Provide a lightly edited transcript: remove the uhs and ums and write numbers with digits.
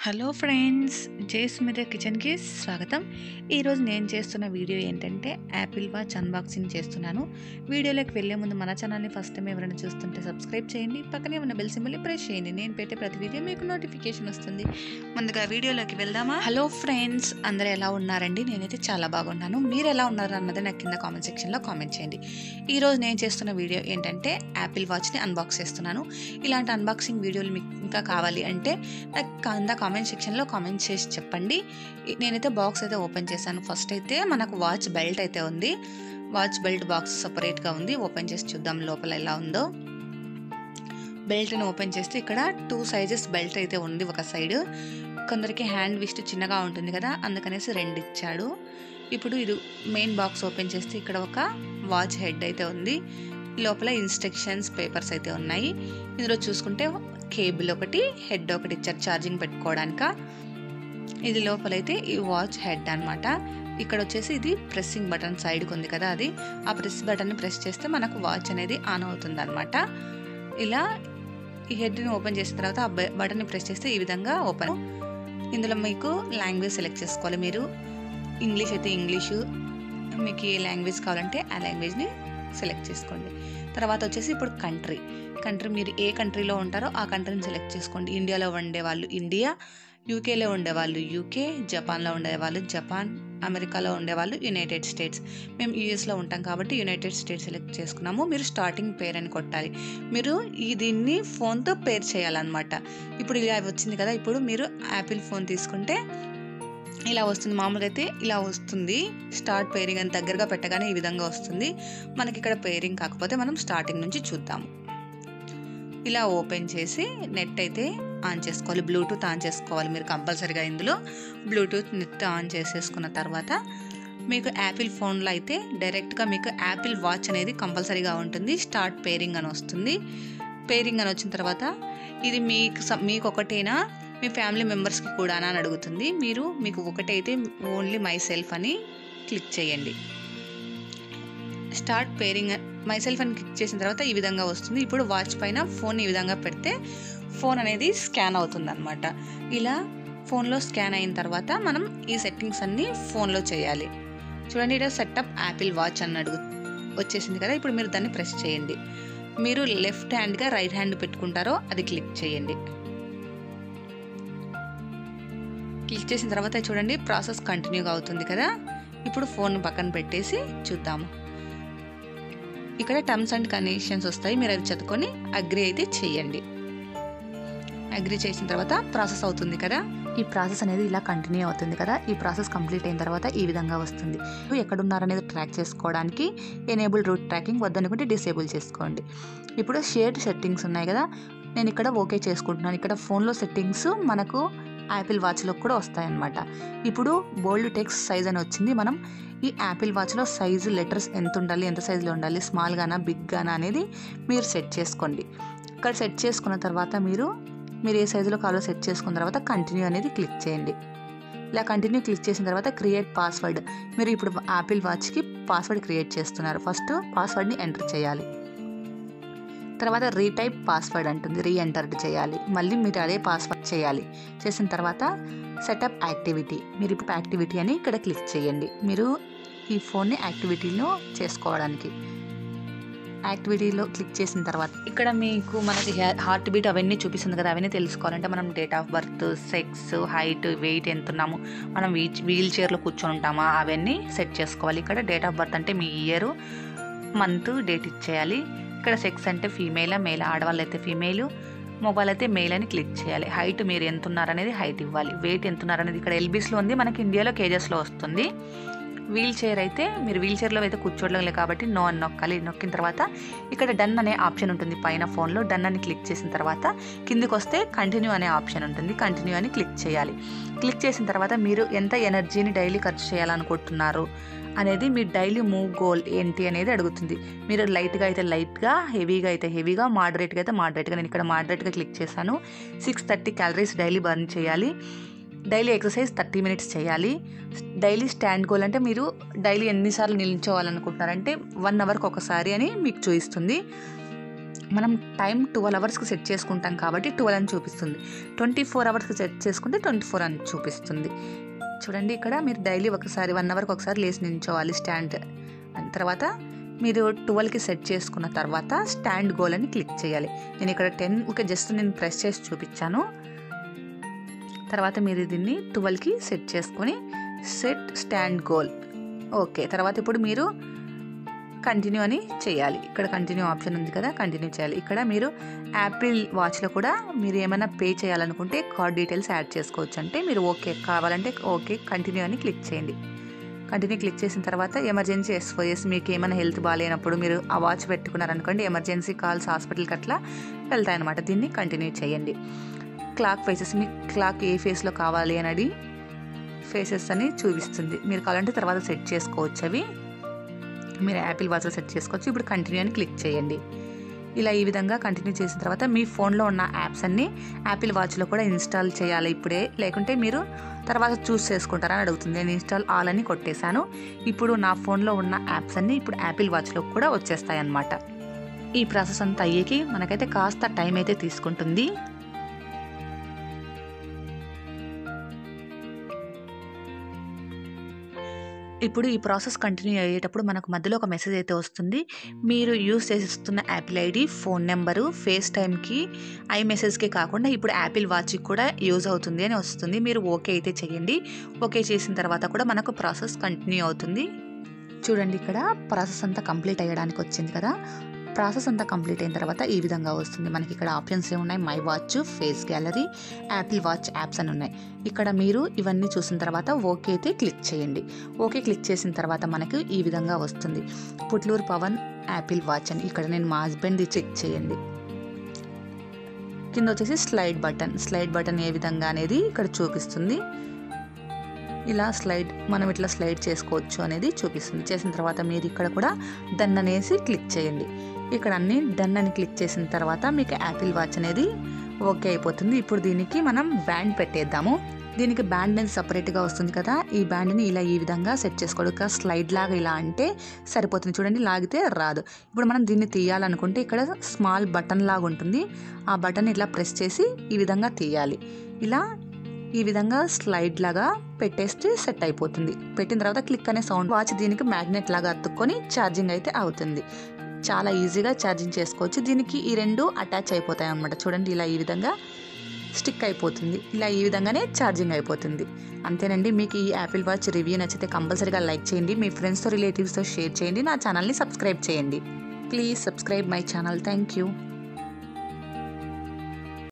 Hello friends, జయసుమిత్ర కిచెన్కి స్వాగతం. ఈరోజు నేను చేస్తున్న వీడియో ఏంటంటే యాపిల్ వాచ్ అన్బాక్సింగ్ చేస్తున్నాను. వీడియోలోకి వెళ్ళే ముందు మన ఛానల్ని ఫస్ట్ టైం ఎవరైనా చూస్తుంటే సబ్స్క్రైబ్ చేయండి, పక్కనే ఉన్న బెల్ సింబల్ని ప్రెస్ చేయండి. నేను పెట్టే ప్రతి వీడియో మీకు నోటిఫికేషన్ వస్తుంది. ముందుగా వీడియోలోకి వెళ్దామా? హలో ఫ్రెండ్స్, అందరూ ఎలా ఉన్నారండి? నేనైతే చాలా బాగున్నాను. మీరు ఎలా ఉన్నారు అన్నది నాకు కింద కామెంట్ సెక్షన్లో కామెంట్ చేయండి. ఈరోజు నేను చేస్తున్న వీడియో ఏంటంటే యాపిల్ వాచ్ని అన్బాక్స్ చేస్తున్నాను. ఇలాంటి అన్బాక్సింగ్ వీడియోలు మీకు ఇంకా కావాలి అంటే నాకు కింద కామెంట్ సెక్షన్లో కామెంట్ చేసి చెప్పండి. నేనైతే బాక్స్ అయితే ఓపెన్ చేశాను. ఫస్ట్ అయితే మనకు వాచ్ బెల్ట్ అయితే ఉంది. వాచ్ బెల్ట్ బాక్స్ సపరేట్గా ఉంది. ఓపెన్ చేసి చూద్దాం లోపల ఎలా ఉందో. బెల్ట్ని ఓపెన్ చేస్తే ఇక్కడ 2 సైజెస్ బెల్ట్ అయితే ఉంది. ఒక సైడ్ కొందరికి హ్యాండ్ విస్ట్ చిన్నగా ఉంటుంది కదా, అందుకనేసి 2 ఇచ్చాడు. ఇప్పుడు ఇది మెయిన్ బాక్స్ ఓపెన్ చేస్తే ఇక్కడ ఒక వాచ్ హెడ్ అయితే ఉంది. లోపల ఇన్స్ట్రక్షన్స్ పేపర్స్ అయితే ఉన్నాయి. ఇందులో చూసుకుంటే కేబుల్ ఒకటి, హెడ్ ఒకటి ఇచ్చారు ఛార్జింగ్ పెట్టుకోవడానిక. ఇది లోపలైతే ఈ వాచ్ హెడ్ అనమాట. ఇక్కడ వచ్చేసి ఇది ప్రెస్సింగ్ బటన్ సైడ్కి ఉంది కదా, అది ఆ ప్రెస్ బటన్ని ప్రెస్ చేస్తే మనకు వాచ్ అనేది ఆన్ అవుతుంది అనమాట. ఇలా ఈ హెడ్ని ఓపెన్ చేసిన తర్వాత ఆ బటన్ని ప్రెస్ చేస్తే ఈ విధంగా ఓపెన్. ఇందులో మీకు లాంగ్వేజ్ సెలెక్ట్ చేసుకోవాలి. మీరు ఇంగ్లీష్ అయితే ఇంగ్లీషు, మీకు ఏ లాంగ్వేజ్ కావాలంటే ఆ లాంగ్వేజ్ని సెలెక్ట్ చేసుకోండి. తర్వాత వచ్చేసి ఇప్పుడు కంట్రీ మీరు ఏ కంట్రీలో ఉంటారో ఆ కంట్రీని సెలెక్ట్ చేసుకోండి. ఇండియాలో ఉండేవాళ్ళు ఇండియా, యూకేలో ఉండేవాళ్ళు యూకే, జపాన్లో ఉండేవాళ్ళు జపాన్, అమెరికాలో ఉండేవాళ్ళు యునైటెడ్ స్టేట్స్. మేము యూఎస్లో ఉంటాం కాబట్టి యునైటెడ్ స్టేట్స్ సెలెక్ట్ చేసుకున్నాము. మీరు స్టార్టింగ్ పేర్ అని కొట్టాలి. మీరు దీన్ని ఫోన్తో పేర్ చేయాలన్నమాట. ఇప్పుడు ఇలా వచ్చింది కదా, ఇప్పుడు మీరు యాపిల్ ఫోన్ తీసుకుంటే ఇలా వస్తుంది. మామూలుగా అయితే ఇలా వస్తుంది. స్టార్ట్ పేరింగ్ అని దగ్గరగా పెట్టగానే ఈ విధంగా వస్తుంది. మనకి ఇక్కడ పేరింగ్ కాకపోతే మనం స్టార్టింగ్ నుంచి చూద్దాము. ఇలా ఓపెన్ చేసి నెట్ అయితే ఆన్ చేసుకోవాలి. బ్లూటూత్ ఆన్ చేసుకోవాలి మీరు కంపల్సరీగా. ఇందులో బ్లూటూత్ నెట్ ఆన్ చేసేసుకున్న తర్వాత మీకు యాపిల్ ఫోన్లో అయితే డైరెక్ట్గా మీకు యాపిల్ వాచ్ అనేది కంపల్సరీగా ఉంటుంది. స్టార్ట్ పేరింగ్ అని వస్తుంది. పేరింగ్ అని వచ్చిన తర్వాత ఇది మీకు ఒకటేనా, మీ ఫ్యామిలీ మెంబర్స్కి కూడా అని అడుగుతుంది. మీకు ఒకటైతే ఓన్లీ మై సెల్ఫ్ అని క్లిక్ చేయండి. స్టార్ట్ పేరింగ్ మై సెల్ఫ్ అని క్లిక్ చేసిన తర్వాత ఈ విధంగా వస్తుంది. ఇప్పుడు వాచ్ పైన ఫోన్ ఈ విధంగా పెడితే ఫోన్ అనేది స్కాన్ అవుతుంది అనమాట. ఇలా ఫోన్లో స్కాన్ అయిన తర్వాత మనం ఈ సెట్టింగ్స్ అన్నీ ఫోన్లో చేయాలి. చూడండి, ఇక్కడ సెటప్ యాపిల్ వాచ్ అని వచ్చేసింది కదా. ఇప్పుడు మీరు దాన్ని ప్రెస్ చేయండి. మీరు లెఫ్ట్ హ్యాండ్గా రైట్ హ్యాండ్ పెట్టుకుంటారో అది క్లిక్ చేయండి. క్లిక్ చేసిన తర్వాత చూడండి ప్రాసెస్ కంటిన్యూగా అవుతుంది కదా. ఇప్పుడు ఫోన్ పక్కన పెట్టేసి చూద్దాము. ఇక్కడ టర్మ్స్ అండ్ కండిషన్స్ వస్తాయి, మీరు అది చదువుకొని అగ్రి అయితే చేయండి. అగ్రి చేసిన తర్వాత ప్రాసెస్ అవుతుంది కదా. ఈ ప్రాసెస్ అనేది ఇలా కంటిన్యూ అవుతుంది కదా. ఈ ప్రాసెస్ కంప్లీట్ అయిన తర్వాత ఈ విధంగా వస్తుంది. ఎక్కడున్నారనేది ట్రాక్ చేసుకోవడానికి ఎనేబుల్ రూట్ ట్రాకింగ్ వద్దనుకుంటే డిసేబుల్ చేసుకోండి. ఇప్పుడు షేర్డ్ సెట్టింగ్స్ ఉన్నాయి కదా, నేను ఇక్కడ ఓకే చేసుకుంటున్నాను. ఇక్కడ ఫోన్లో సెట్టింగ్స్ మనకు యాపిల్ వాచ్లో కూడా వస్తాయన్నమాట. ఇప్పుడు బోల్డ్ టెక్స్ట్ సైజ్ అని వచ్చింది. మనం ఈ యాపిల్ వాచ్లో సైజు లెటర్స్ ఎంత ఉండాలి, ఎంత సైజులో ఉండాలి, స్మాల్ గానా బిగ్ గానా అనేది మీరు సెట్ చేసుకోండి. ఇక్కడ సెట్ చేసుకున్న తర్వాత మీరు ఏ సైజులో కావాలో సెట్ చేసుకున్న తర్వాత కంటిన్యూ అనేది క్లిక్ చేయండి. ఇలా కంటిన్యూ క్లిక్ చేసిన తర్వాత క్రియేట్ పాస్వర్డ్. మీరు ఇప్పుడు యాపిల్ వాచ్కి పాస్వర్డ్ క్రియేట్ చేస్తున్నారు. ఫస్ట్ పాస్వర్డ్ని ఎంటర్ చేయాలి. తర్వాత రీటైప్ పాస్వర్డ్ అంటుంది, రీఎంటర్డ్ చేయాలి. మళ్ళీ మీరు అదే పాస్వర్డ్ చేయాలి. చేసిన తర్వాత సెటప్ యాక్టివిటీ, మీరు ఇప్పుడు యాక్టివిటీ అని ఇక్కడ క్లిక్ చేయండి. మీరు ఈ ఫోన్ని యాక్టివిటీలో చేసుకోవడానికి యాక్టివిటీలో క్లిక్ చేసిన తర్వాత ఇక్కడ మీకు మనకి హార్ట్ బీట్ అవన్నీ చూపిస్తుంది కదా. అవన్నీ తెలుసుకోవాలంటే మనం date of birth, sex, height, weight ఎంత ఉన్నాము, మనం వీల్ చైర్లో కూర్చొని ఉంటామా, అవన్నీ సెట్ చేసుకోవాలి. ఇక్కడ డేట్ ఆఫ్ బర్త్ అంటే మీ ఇయర్, మంత్, డేట్ ఇచ్చేయాలి. ఇక్కడ సెక్స్ అంటే ఫీమేలా మేలా, ఆడవాళ్ళు అయితే ఫీమేలు, మొబైల్ అయితే మెయిల్ అని క్లిక్ చేయాలి. హైట్ మీరు ఎంత ఉన్నారనేది హైట్ ఇవ్వాలి. వెయిట్ ఎంత ఉన్నారనేది ఇక్కడ ఎల్బీస్లో ఉంది, మనకి ఇండియాలో కేజెస్లో వస్తుంది. వీల్ చైర్ అయితే మీరు వీల్ చైర్లో అయితే కూర్చోడలేదు కాబట్టి నో అని నొక్కాలి. నొక్కిన తర్వాత ఇక్కడ డన్ అనే ఆప్షన్ ఉంటుంది పైన ఫోన్లో. డన్ అని క్లిక్ చేసిన తర్వాత కిందికి వస్తే కంటిన్యూ అనే ఆప్షన్ ఉంటుంది. కంటిన్యూ అని క్లిక్ చేయాలి. క్లిక్ చేసిన తర్వాత మీరు ఎంత ఎనర్జీని డైలీ ఖర్చు చేయాలనుకుంటున్నారు అనేది, మీ డైలీ మూవ్ గోల్ ఏంటి అనేది అడుగుతుంది. మీరు లైట్గా అయితే లైట్గా, హెవీగా అయితే హెవీగా, మోడరేట్గా అయితే మోడరేట్గా. నేను ఇక్కడ మోడరేట్గా క్లిక్ చేశాను. 630 క్యాలరీస్ డైలీ బర్న్ చేయాలి. డైలీ ఎక్సర్సైజ్ 30 మినిట్స్ చేయాలి. డైలీ స్టాండ్ గోల్ అంటే మీరు డైలీ ఎన్నిసార్లు నిల్చోవాలనుకుంటున్నారంటే 1 అవర్కి ఒకసారి అని మీకు చూపిస్తుంది. మనం టైం 12 అవర్స్కి సెట్ చేసుకుంటాం కాబట్టి 12 అని చూపిస్తుంది. 24 అవర్స్కి సెట్ చేసుకుంటే 24 అని చూపిస్తుంది. చూడండి, ఇక్కడ మీరు డైలీ ఒకసారి 1 అవర్కి ఒకసారి లేచి నించోవాలి స్టాండ్. తర్వాత మీరు 12కి సెట్ చేసుకున్న తర్వాత స్టాండ్ గోల్ అని క్లిక్ చేయాలి. నేను ఇక్కడ 10 జస్ట్ నేను ప్రెస్ చేసి చూపించాను. తర్వాత మీరు దీన్ని 12కి సెట్ చేసుకొని సెట్ స్టాండ్ గోల్. ఓకే, తర్వాత ఇప్పుడు మీరు కంటిన్యూ అని చేయాలి. ఇక్కడ కంటిన్యూ ఆప్షన్ ఉంది కదా, కంటిన్యూ చేయాలి. ఇక్కడ మీరు యాపిల్ వాచ్లో కూడా మీరు ఏమైనా పే చేయాలనుకుంటే కార్డ్ డీటెయిల్స్ యాడ్ చేసుకోవచ్చు. అంటే మీరు ఓకే కావాలంటే ఓకే కంటిన్యూ అని క్లిక్ చేయండి. కంటిన్యూ క్లిక్ చేసిన తర్వాత ఎమర్జెన్సీ SOS, మీకు ఏమైనా హెల్త్ బాగాలేనప్పుడు మీరు ఆ వాచ్ పెట్టుకున్నారనుకోండి, ఎమర్జెన్సీ కాల్స్ హాస్పిటల్కి అట్లా వెళ్తాయన్నమాట. దీన్ని కంటిన్యూ చేయండి. క్లాక్ ఫేసెస్, మీ క్లాక్ ఏ ఫేస్లో కావాలి అనేది ఫేసెస్ అని చూపిస్తుంది. మీరు కావాలంటే తర్వాత సెట్ చేసుకోవచ్చు. అవి మీరు యాపిల్ వాచ్లో సెట్ చేసుకోవచ్చు. ఇప్పుడు కంటిన్యూ అని క్లిక్ చేయండి. ఇలా ఈ విధంగా కంటిన్యూ చేసిన తర్వాత మీ ఫోన్లో ఉన్న యాప్స్ అన్నీ యాపిల్ వాచ్లో కూడా ఇన్స్టాల్ చేయాలి ఇప్పుడే, లేకుంటే మీరు తర్వాత చూస్ చేసుకుంటారని అడుగుతుంది. నేను ఇన్స్టాల్ ఆల్ అని కొట్టేశాను. ఇప్పుడు నా ఫోన్లో ఉన్న యాప్స్ అన్నీ ఇప్పుడు యాపిల్ వాచ్లో కూడా వచ్చేస్తాయి అన్నమాట. ఈ ప్రాసెస్ అంతా అయ్యేకి మనకైతే కాస్త టైం అయితే తీసుకుంటుంది. ఇప్పుడు ఈ ప్రాసెస్ కంటిన్యూ అయ్యేటప్పుడు మనకు మధ్యలో ఒక మెసేజ్ అయితే వస్తుంది. మీరు యూస్ చేస్తున్న Apple ID, phone number face టైంకి, iMessageకి కాకుండా ఇప్పుడు యాపిల్ వాచ్కి కూడా యూజ్ అవుతుంది అని వస్తుంది. మీరు ఓకే అయితే చేయండి. ఓకే చేసిన తర్వాత కూడా మనకు ప్రాసెస్ కంటిన్యూ అవుతుంది. చూడండి, ఇక్కడ ప్రాసెస్ అంతా కంప్లీట్ అయ్యడానికి వచ్చింది కదా. ప్రాసెస్ అంతా కంప్లీట్ అయిన తర్వాత ఈ విధంగా వస్తుంది. మనకి ఇక్కడ ఆప్షన్స్ ఏమున్నాయి, my watch, face gallery, Apple watch apps అని ఉన్నాయి. ఇక్కడ మీరు ఇవన్నీ చూసిన తర్వాత ఓకే అయితే క్లిక్ చేయండి. ఓకే క్లిక్ చేసిన తర్వాత మనకు ఈ విధంగా వస్తుంది. పుట్లూరు పవన్ యాపిల్ వాచ్ అని. ఇక్కడ నేను మా హస్బెండ్ది చెక్ చేయండి. కింద వచ్చేసి స్లైడ్ బటన్ ఏ విధంగా అనేది ఇక్కడ చూపిస్తుంది. ఇలా మనం ఇట్లా స్లైడ్ చేసుకోవచ్చు అనేది చూపిస్తుంది. చేసిన తర్వాత మీరు ఇక్కడ కూడా డన్ అనేసి క్లిక్ చేయండి. ఇక్కడ అన్ని డన్ అని క్లిక్ చేసిన తర్వాత మీకు యాపిల్ వాచ్ అనేది ఓకే అయిపోతుంది. ఇప్పుడు దీనికి మనం బ్యాండ్ పెట్టేద్దాము. దీనికి బ్యాండ్ అనేది సపరేట్గా వస్తుంది కదా. ఈ బ్యాండ్ని ఇలా ఈ విధంగా సెట్ చేసుకోవడం. ఇక్కడ స్లైడ్ లాగా ఇలా అంటే సరిపోతుంది. చూడండి, లాగితే రాదు. ఇప్పుడు మనం దీన్ని తీయాలనుకుంటే ఇక్కడ స్మాల్ బటన్ లాగా ఉంటుంది. ఆ బటన్ ఇట్లా ప్రెస్ చేసి ఈ విధంగా తీయాలి. ఇలా ఈ విధంగా స్లైడ్ లాగా పెట్టేస్తే సెట్ అయిపోతుంది. పెట్టిన తర్వాత క్లిక్ అనే సౌండ్ వాచ్ దీనికి మ్యాగ్నెట్ లాగా అతుక్కొని ఛార్జింగ్ అయితే అవుతుంది. చాలా ఈజీగా ఛార్జింగ్ చేసుకోవచ్చు. దీనికి ఈ రెండు అటాచ్ అయిపోతాయి అన్నమాట. చూడండి, ఇలా ఈ విధంగా స్టిక్ అయిపోతుంది. ఇలా ఈ విధంగానే ఛార్జింగ్ అయిపోతుంది. అంతేనండి. మీకు ఈ యాపిల్ వాచ్ రివ్యూ నచ్చితే కంపల్సరీగా లైక్ చేయండి. మీ ఫ్రెండ్స్తో, రిలేటివ్స్తో షేర్ చేయండి. నా ఛానల్ని సబ్స్క్రైబ్ చేయండి. Please subscribe my channel. Thank you.